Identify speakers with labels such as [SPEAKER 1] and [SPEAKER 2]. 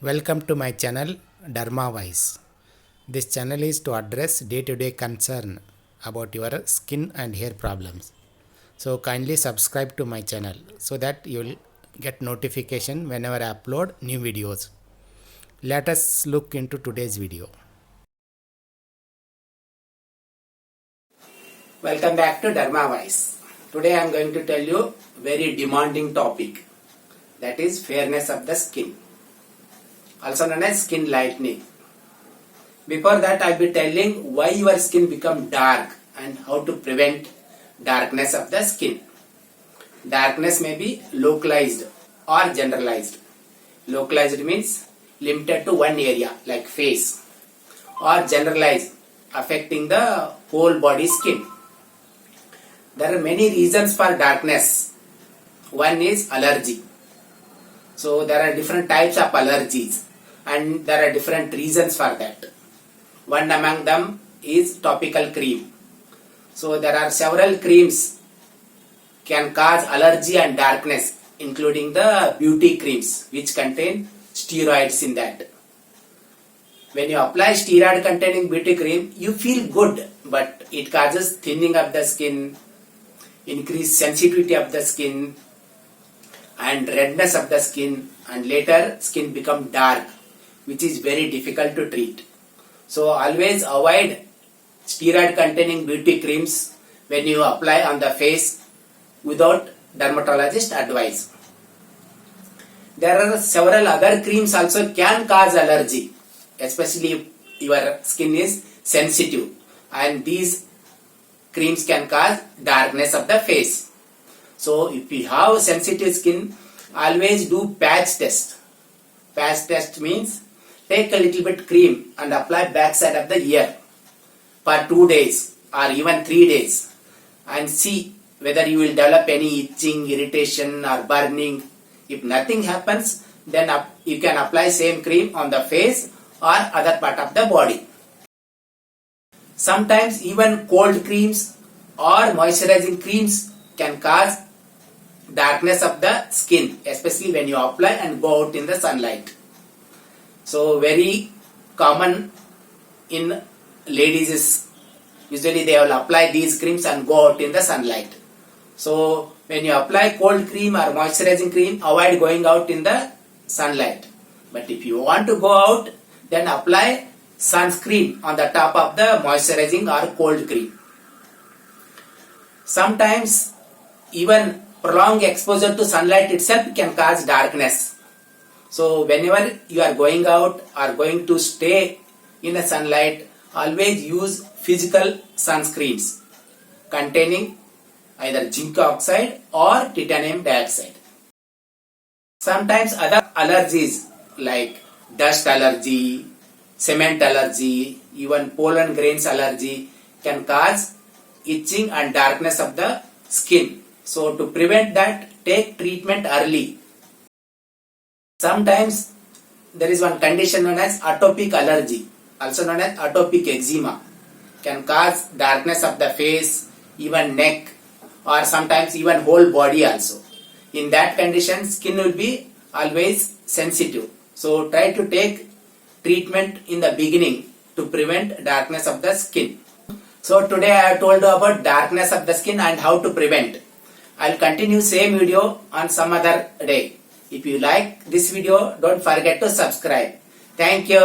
[SPEAKER 1] Welcome to my channel Derma Voice. This channel is to address day-to-day concern about your skin and hair problems. So kindly subscribe to my channel so that you will get notification whenever I upload new videos. Let us look into today's video. Welcome back to Derma Voice. Today I am going to tell you very demanding topic, that is fairness of the skin, also known as skin lightening. Before that, I'll be telling why your skin become dark and how to prevent darkness of the skin. Darkness may be localized or generalized. Localized means limited to one area like face, or generalized affecting the whole body skin. There are many reasons for darkness. One is allergy. So there are different types of allergies and there are different reasons for that. One among them is topical cream. So there are several creams can cause allergy and darkness, including the beauty creams which contain steroids in that. When you apply steroid containing beauty cream, you feel good, but it causes thinning of the skin, increased sensitivity of the skin and redness of the skin, and later skin become dark, which is very difficult to treat. So always avoid steroid containing beauty creams when you apply on the face without dermatologist advice. There are several other creams also can cause allergy, especially if your skin is sensitive, and these creams can cause darkness of the face. So if you have sensitive skin, always do patch test. Patch test means take a little bit cream and apply backside of the ear for 2 days or even 3 days and see whether you will develop any itching, irritation or burning. If nothing happens, then you can apply same cream on the face or other part of the body. Sometimes even cold creams or moisturizing creams can cause darkness of the skin, especially when you apply and go out in the sunlight. So very common in ladies is usually they will apply these creams and go out in the sunlight. So when you apply cold cream or moisturizing cream, avoid going out in the sunlight. But if you want to go out, then apply sunscreen on the top of the moisturizing or cold cream. Sometimes even prolonged exposure to sunlight itself can cause darkness. So whenever you are going out or going to stay in the sunlight, always use physical sunscreens containing either zinc oxide or titanium dioxide. Sometimes other allergies like dust allergy, cement allergy, even pollen grains allergy can cause itching and darkness of the skin. So to prevent that, take treatment early. Sometimes there is one condition known as atopic allergy, also known as atopic eczema, can cause darkness of the face, even neck, or sometimes even whole body also. In that condition, skin will be always sensitive. So try to take treatment in the beginning to prevent darkness of the skin. So today I have told you about darkness of the skin and how to prevent. I will continue same video on some other day. If you like this video, don't forget to subscribe. Thank you.